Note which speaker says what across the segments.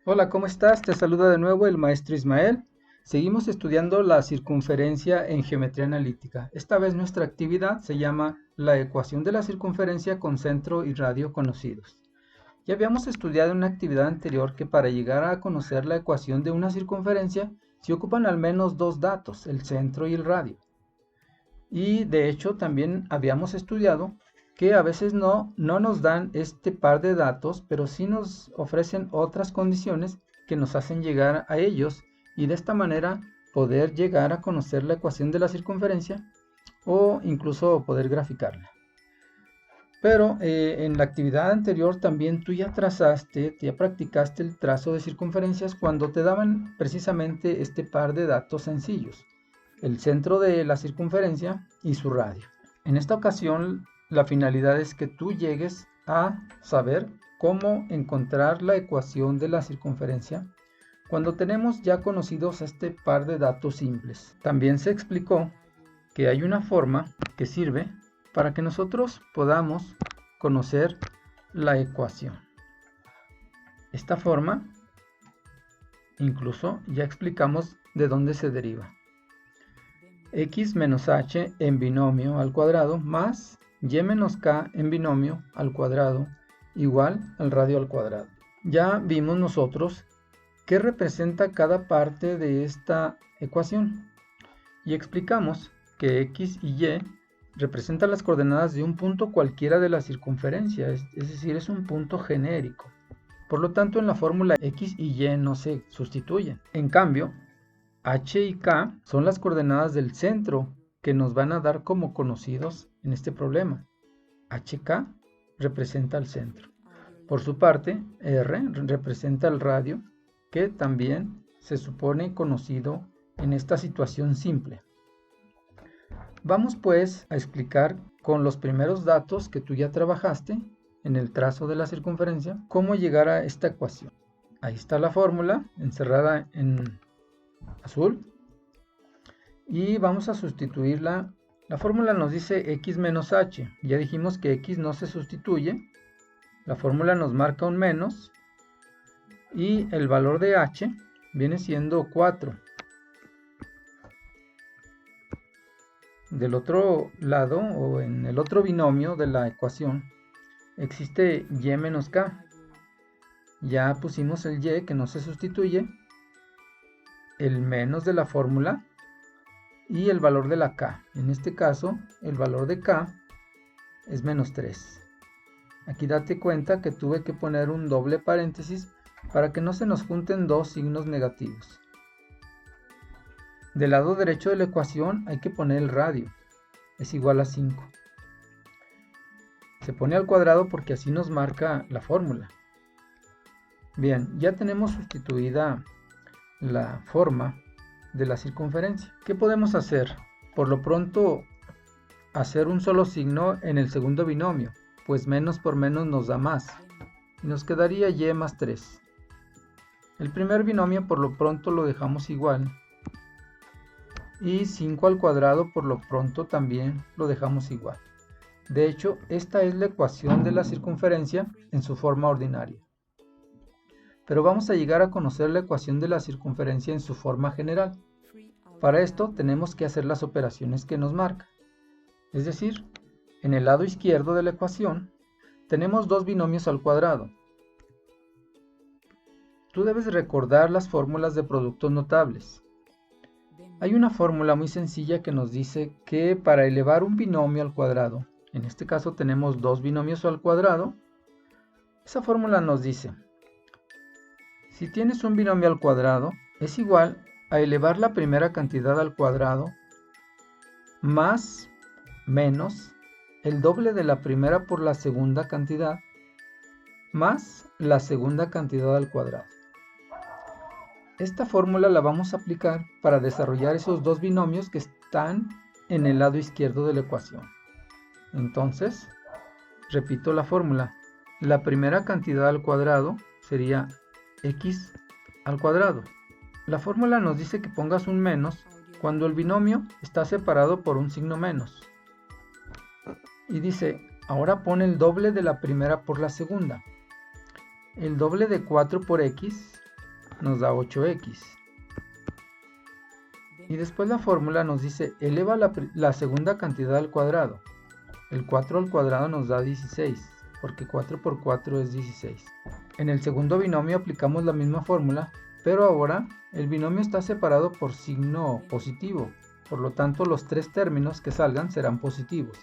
Speaker 1: Hola, ¿cómo estás? Te saluda de nuevo el maestro Ismael. Seguimos estudiando la circunferencia en geometría analítica. Esta vez nuestra actividad se llama la ecuación de la circunferencia con centro y radio conocidos. Ya habíamos estudiado en una actividad anterior que para llegar a conocer la ecuación de una circunferencia se ocupan al menos dos datos, el centro y el radio. Y de hecho también habíamos estudiado que a veces no nos dan este par de datos, pero sí nos ofrecen otras condiciones que nos hacen llegar a ellos y de esta manera poder llegar a conocer la ecuación de la circunferencia o incluso poder graficarla. Pero en la actividad anterior también tú ya practicaste el trazo de circunferencias cuando te daban precisamente este par de datos sencillos, el centro de la circunferencia y su radio. En esta ocasión, la finalidad es que tú llegues a saber cómo encontrar la ecuación de la circunferencia cuando tenemos ya conocidos este par de datos simples. También se explicó que hay una forma que sirve para que nosotros podamos conocer la ecuación. Esta forma, incluso ya explicamos de dónde se deriva. X menos h en binomio al cuadrado más y menos k en binomio al cuadrado igual al radio al cuadrado. Ya vimos nosotros qué representa cada parte de esta ecuación y explicamos que x y y representan las coordenadas de un punto cualquiera de la circunferencia, es decir, es un punto genérico. Por lo tanto, en la fórmula x y y no se sustituyen. En cambio, h y k son las coordenadas del centro que nos van a dar como conocidos en este problema. HK representa el centro. Por su parte, R representa el radio, que también se supone conocido en esta situación simple. Vamos pues a explicar con los primeros datos que tú ya trabajaste en el trazo de la circunferencia cómo llegar a esta ecuación. Ahí está la fórmula encerrada en azul y vamos a sustituirla. La fórmula nos dice x menos h, ya dijimos que x no se sustituye, la fórmula nos marca un menos y el valor de h viene siendo 4. Del otro lado o en el otro binomio de la ecuación existe y menos k, ya pusimos el y que no se sustituye, el menos de la fórmula y el valor de la k. En este caso, el valor de k es menos 3. Aquí date cuenta que tuve que poner un doble paréntesis para que no se nos junten dos signos negativos. Del lado derecho de la ecuación hay que poner el radio. Es igual a 5. Se pone al cuadrado porque así nos marca la fórmula. Bien, ya tenemos sustituida la forma de la circunferencia. ¿Qué podemos hacer? Por lo pronto, hacer un solo signo en el segundo binomio, pues menos por menos nos da más. Y nos quedaría y más 3. El primer binomio por lo pronto lo dejamos igual. Y 5 al cuadrado por lo pronto también lo dejamos igual. De hecho, esta es la ecuación de la circunferencia en su forma ordinaria. Pero vamos a llegar a conocer la ecuación de la circunferencia en su forma general. Para esto tenemos que hacer las operaciones que nos marca. Es decir, en el lado izquierdo de la ecuación tenemos dos binomios al cuadrado. Tú debes recordar las fórmulas de productos notables. Hay una fórmula muy sencilla que nos dice que para elevar un binomio al cuadrado, en este caso tenemos dos binomios al cuadrado, esa fórmula nos dice: si tienes un binomio al cuadrado, es igual a elevar la primera cantidad al cuadrado más menos el doble de la primera por la segunda cantidad más la segunda cantidad al cuadrado. Esta fórmula la vamos a aplicar para desarrollar esos dos binomios que están en el lado izquierdo de la ecuación. Entonces, repito la fórmula. La primera cantidad al cuadrado sería x al cuadrado. La fórmula nos dice que pongas un menos cuando el binomio está separado por un signo menos. Y dice, ahora pone el doble de la primera por la segunda. El doble de 4 por x nos da 8x. Y después la fórmula nos dice, eleva la segunda cantidad al cuadrado. El 4 al cuadrado nos da 16, porque 4 por 4 es 16. En el segundo binomio aplicamos la misma fórmula, pero ahora el binomio está separado por signo positivo. Por lo tanto, los tres términos que salgan serán positivos.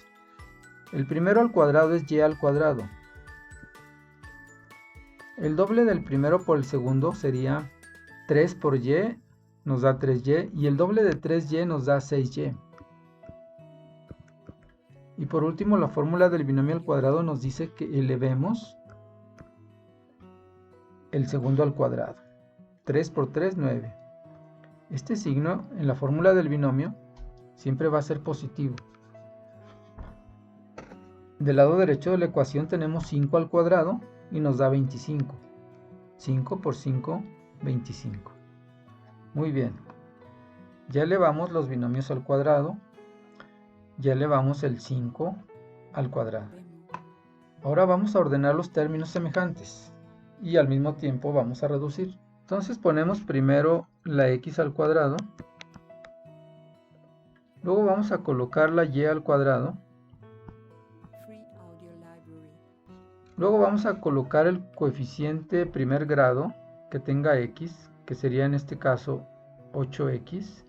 Speaker 1: El primero al cuadrado es y al cuadrado. El doble del primero por el segundo sería 3 por y, nos da 3y, y el doble de 3y nos da 6y. Y por último, la fórmula del binomio al cuadrado nos dice que elevemos el segundo al cuadrado. 3 por 3, 9. Este signo en la fórmula del binomio siempre va a ser positivo. Del lado derecho de la ecuación tenemos 5 al cuadrado y nos da 25. 5 por 5, 25. Muy bien. Ya elevamos los binomios al cuadrado. Ya elevamos el 5 al cuadrado. Ahora vamos a ordenar los términos semejantes y al mismo tiempo vamos a reducir. Entonces ponemos primero la x al cuadrado. Luego vamos a colocar la y al cuadrado. Luego vamos a colocar el coeficiente primer grado que tenga x, que sería en este caso 8x.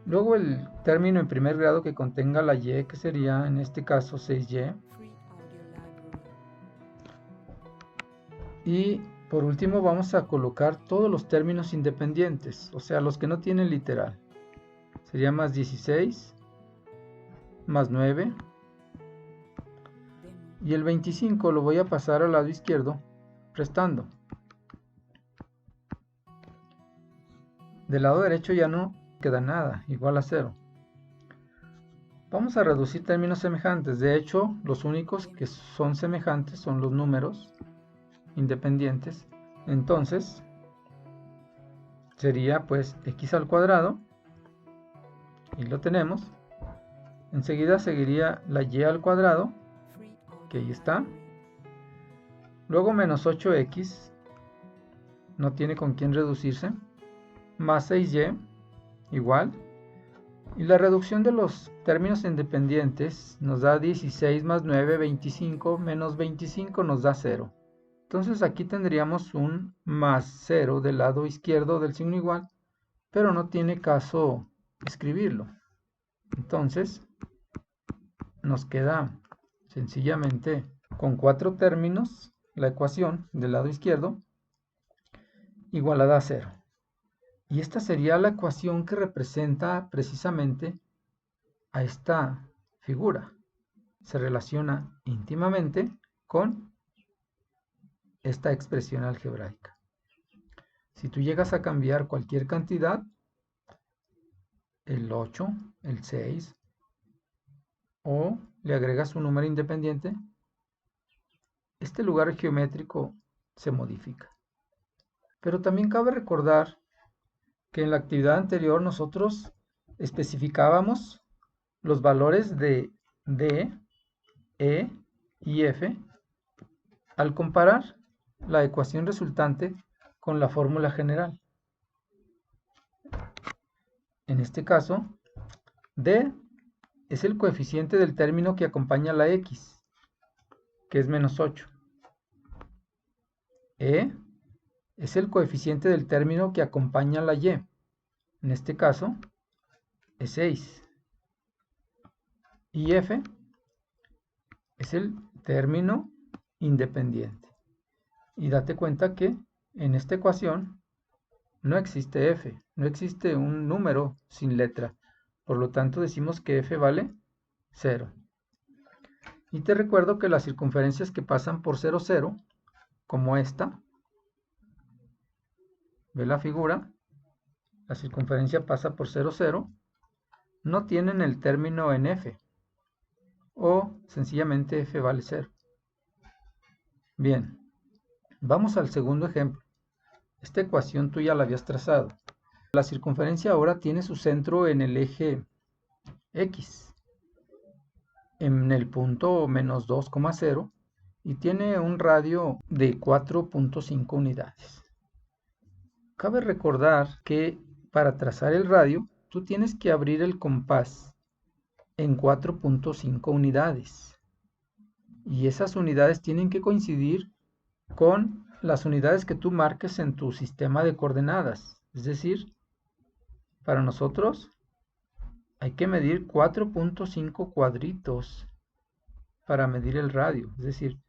Speaker 1: Luego el término en primer grado que contenga la y, que sería en este caso 6y. Y por último vamos a colocar todos los términos independientes, o sea, los que no tienen literal. Sería más 16, más 9. Y el 25 lo voy a pasar al lado izquierdo, restando. Del lado derecho ya no queda nada, igual a 0. Vamos a reducir términos semejantes. De hecho, los únicos que son semejantes son los números independientes. Entonces, sería pues x al cuadrado. Y lo tenemos. Enseguida seguiría la y al cuadrado, que ahí está. Luego menos 8x, no tiene con quién reducirse. Más 6y, igual. Y la reducción de los términos independientes nos da 16 más 9, 25, menos 25 nos da 0. Entonces aquí tendríamos un más 0 del lado izquierdo del signo igual, pero no tiene caso escribirlo. Entonces nos queda sencillamente con 4 términos la ecuación del lado izquierdo igualada a 0. Y esta sería la ecuación que representa precisamente a esta figura. Se relaciona íntimamente con esta expresión algebraica. Si tú llegas a cambiar cualquier cantidad, el 8, el 6, o le agregas un número independiente, este lugar geométrico se modifica. Pero también cabe recordar que en la actividad anterior nosotros especificábamos los valores de D, E y F al comparar la ecuación resultante con la fórmula general. En este caso, D es el coeficiente del término que acompaña la x, que es menos 8. E es el coeficiente del término que acompaña la y. En este caso, es 6. Y F es el término independiente. Y date cuenta que en esta ecuación no existe F, no existe un número sin letra. Por lo tanto, decimos que F vale 0. Y te recuerdo que las circunferencias que pasan por 0, 0, como esta, ve la figura, la circunferencia pasa por 0, 0, no tienen el término en F, o sencillamente F vale 0. Bien, vamos al segundo ejemplo. Esta ecuación tú ya la habías trazado. La circunferencia ahora tiene su centro en el eje X, en el punto menos 2,0, y tiene un radio de 4.5 unidades. Cabe recordar que para trazar el radio, tú tienes que abrir el compás en 4.5 unidades. Y esas unidades tienen que coincidir con las unidades que tú marques en tu sistema de coordenadas. Es decir, para nosotros hay que medir 4.5 cuadritos para medir el radio. Es decir,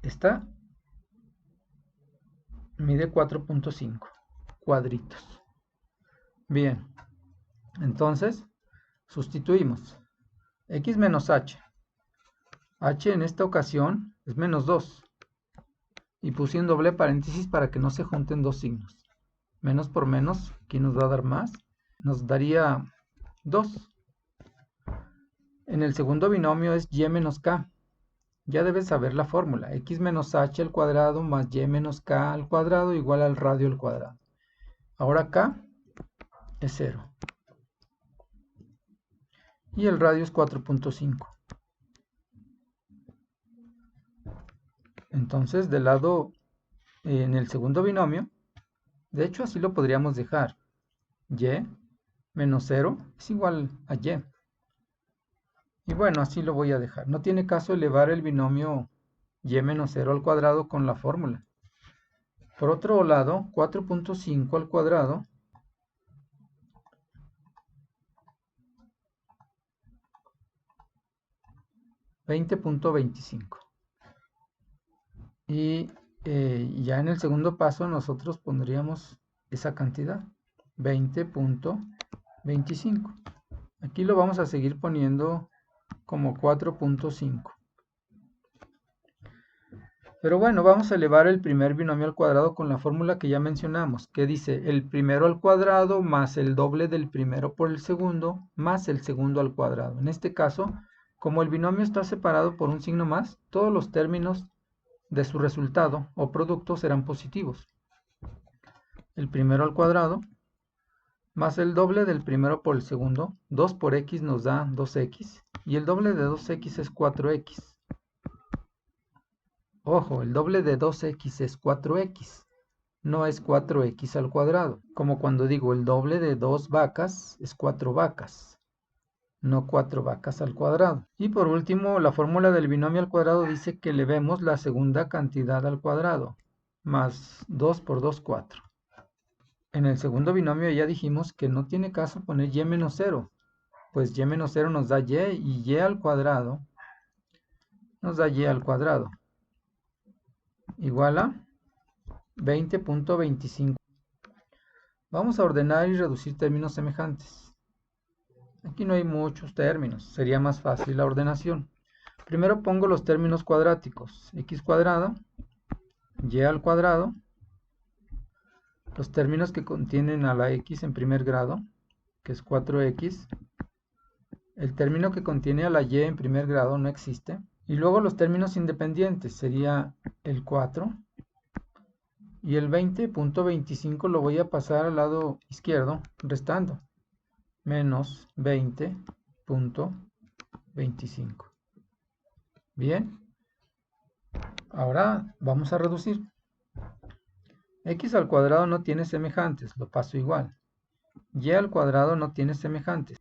Speaker 1: esta mide 4.5 cuadritos. Bien, entonces sustituimos x menos h. H en esta ocasión es menos 2. Y puse un doble paréntesis para que no se junten dos signos. Menos por menos, aquí nos va a dar más. Nos daría 2. En el segundo binomio es y menos k. Ya debes saber la fórmula. X menos h al cuadrado más y menos k al cuadrado igual al radio al cuadrado. Ahora k es 0. Y el radio es 4.5. Entonces, del lado, en el segundo binomio, de hecho así lo podríamos dejar. Y menos 0 es igual a y. Y bueno, así lo voy a dejar. No tiene caso elevar el binomio y menos 0 al cuadrado con la fórmula. Por otro lado, 4.5 al cuadrado (20.25). Y ya en el segundo paso nosotros pondríamos esa cantidad, 20.25. Aquí lo vamos a seguir poniendo como 4.5. Pero bueno, vamos a elevar el primer binomio al cuadrado con la fórmula que ya mencionamos, que dice el primero al cuadrado más el doble del primero por el segundo más el segundo al cuadrado. En este caso, como el binomio está separado por un signo más, todos los términos de su resultado o producto serán positivos. El primero al cuadrado más el doble del primero por el segundo, 2 por x nos da 2x, y el doble de 2x es 4x. Ojo, el doble de 2x es 4x, no es 4x al cuadrado. Como cuando digo el doble de 2 vacas es 4 vacas, no 4 vacas al cuadrado. Y por último, la fórmula del binomio al cuadrado dice que elevemos la segunda cantidad al cuadrado, más 2 por 2, 4. En el segundo binomio ya dijimos que no tiene caso poner y menos 0, pues y menos 0 nos da y y al cuadrado nos da y al cuadrado, igual a 20.25. Vamos a ordenar y reducir términos semejantes. Aquí no hay muchos términos, sería más fácil la ordenación. Primero pongo los términos cuadráticos, x cuadrado, y al cuadrado, los términos que contienen a la x en primer grado, que es 4x, el término que contiene a la y en primer grado no existe, y luego los términos independientes, sería el 4, y el 20.25 lo voy a pasar al lado izquierdo, restando, menos 20.25. Bien, ahora vamos a reducir. X al cuadrado no tiene semejantes, lo paso igual. Y al cuadrado no tiene semejantes.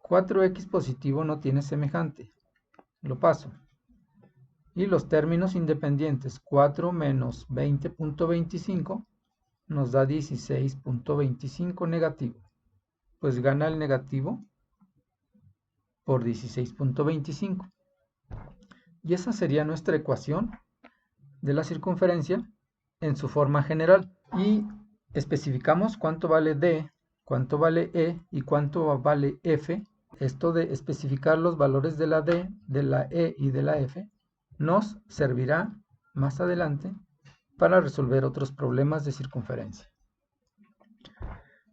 Speaker 1: 4x positivo no tiene semejante, lo paso. Y los términos independientes, 4 menos 20.25 nos da 16.25 negativo. Pues gana el negativo por 16.25. Y esa sería nuestra ecuación de la circunferencia en su forma general. Y especificamos cuánto vale D, cuánto vale E y cuánto vale F. Esto de especificar los valores de la D, de la E y de la F nos servirá más adelante para resolver otros problemas de circunferencia.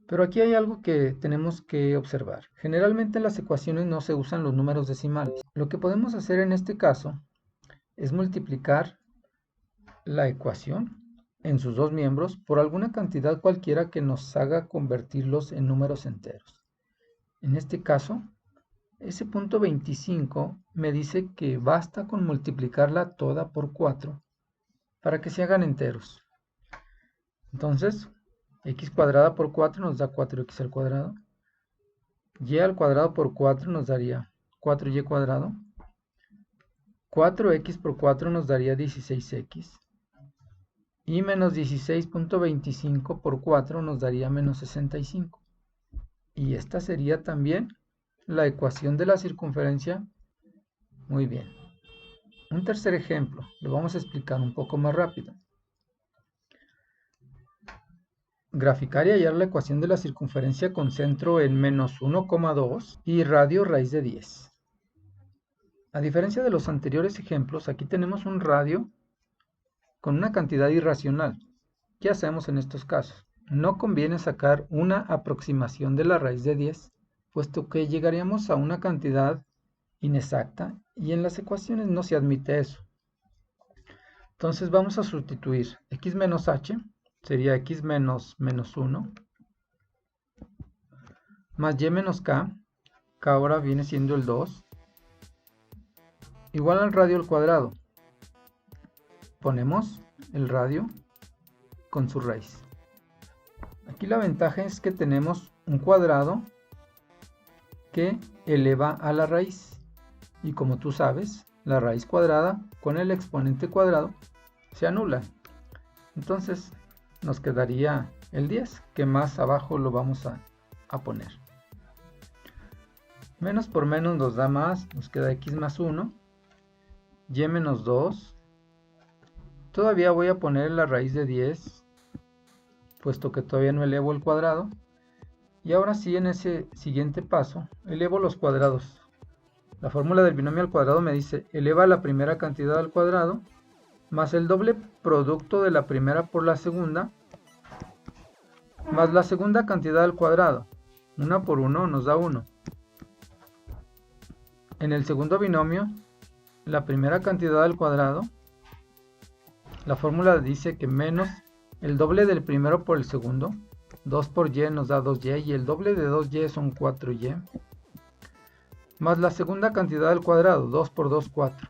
Speaker 1: Pero aquí hay algo que tenemos que observar. Generalmente en las ecuaciones no se usan los números decimales. Lo que podemos hacer en este caso es multiplicar la ecuación en sus dos miembros por alguna cantidad cualquiera que nos haga convertirlos en números enteros. En este caso, ese punto 25 me dice que basta con multiplicarla toda por 4 para que se hagan enteros. Entonces, x cuadrada por 4 nos da 4x al cuadrado. Y al cuadrado por 4 nos daría 4y cuadrado. 4x por 4 nos daría 16x. Y menos 16.25 por 4 nos daría menos 65. Y esta sería también la ecuación de la circunferencia. Muy bien. Un tercer ejemplo, lo vamos a explicar un poco más rápido. Graficar y hallar la ecuación de la circunferencia con centro en menos 1,2 y radio raíz de 10. A diferencia de los anteriores ejemplos, aquí tenemos un radio con una cantidad irracional. ¿Qué hacemos en estos casos? No conviene sacar una aproximación de la raíz de 10, puesto que llegaríamos a una cantidad inexacta y en las ecuaciones no se admite eso. Entonces vamos a sustituir x menos h, sería x menos 1, más y menos k ahora viene siendo el 2, igual al radio al cuadrado. Ponemos el radio con su raíz. Aquí la ventaja es que tenemos un cuadrado que eleva a la raíz. Y como tú sabes, la raíz cuadrada con el exponente cuadrado se anula. Entonces nos quedaría el 10, que más abajo lo vamos a poner. Menos por menos nos da más, nos queda x más 1, y menos 2. Todavía voy a poner la raíz de 10, puesto que todavía no elevo el cuadrado. Y ahora sí, en ese siguiente paso, elevo los cuadrados. La fórmula del binomio al cuadrado me dice, eleva la primera cantidad al cuadrado, más el doble producto de la primera por la segunda, más la segunda cantidad al cuadrado. 1 por 1 nos da 1. En el segundo binomio, la primera cantidad al cuadrado, la fórmula dice que menos el doble del primero por el segundo, 2 por y nos da 2y, y el doble de 2y son 4y, más la segunda cantidad al cuadrado, 2 por 2, 4.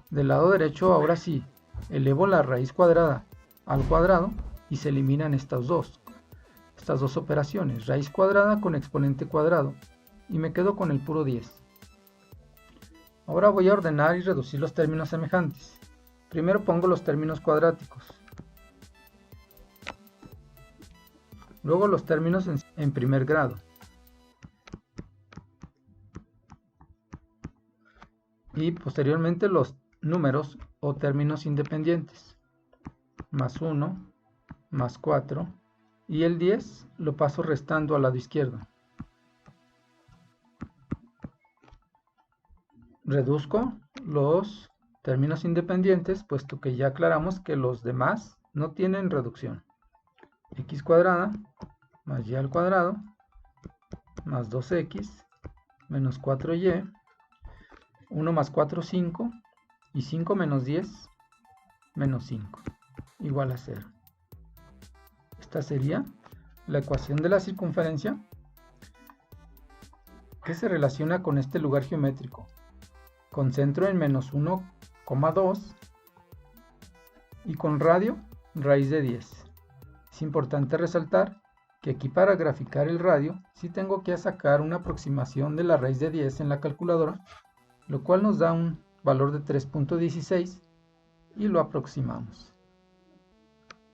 Speaker 1: Del lado derecho, ahora sí, elevo la raíz cuadrada al cuadrado y se eliminan estas dos operaciones, raíz cuadrada con exponente cuadrado, y me quedo con el puro 10. Ahora voy a ordenar y reducir los términos semejantes. Primero pongo los términos cuadráticos, luego los términos en primer grado, y posteriormente los números o términos independientes, más 1, más 4, y el 10 lo paso restando al lado izquierdo. Reduzco los términos independientes, puesto que ya aclaramos que los demás no tienen reducción. X cuadrada más y al cuadrado más 2x menos 4y, 1 más 4, 5, y 5 menos 10, menos 5, igual a 0. Esta sería la ecuación de la circunferencia que se relaciona con este lugar geométrico, con centro en menos 1,2 y con radio raíz de 10. Es importante resaltar que aquí para graficar el radio sí tengo que sacar una aproximación de la raíz de 10 en la calculadora, lo cual nos da un valor de 3.16 y lo aproximamos.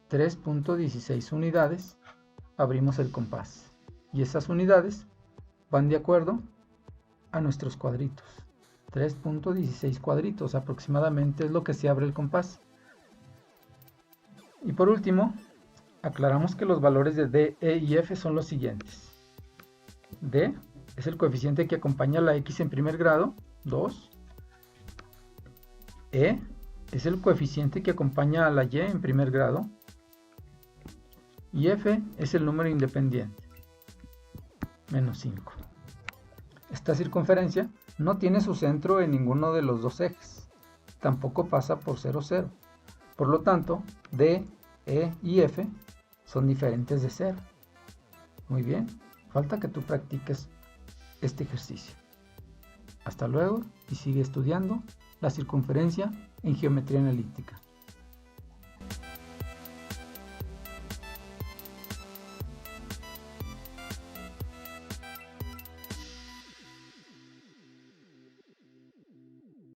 Speaker 1: 3.16 unidades, abrimos el compás y esas unidades van de acuerdo a nuestros cuadritos. 3.16 cuadritos aproximadamente es lo que se abre el compás. Y por último, aclaramos que los valores de D, E y F son los siguientes. D es el coeficiente que acompaña a la X en primer grado, 2. E es el coeficiente que acompaña a la Y en primer grado. Y F es el número independiente, menos 5. Esta circunferencia no tiene su centro en ninguno de los dos ejes. Tampoco pasa por 0, 0. Por lo tanto, D, E y F son diferentes de 0. Muy bien, falta que tú practiques este ejercicio. Hasta luego y sigue estudiando la circunferencia en geometría analítica.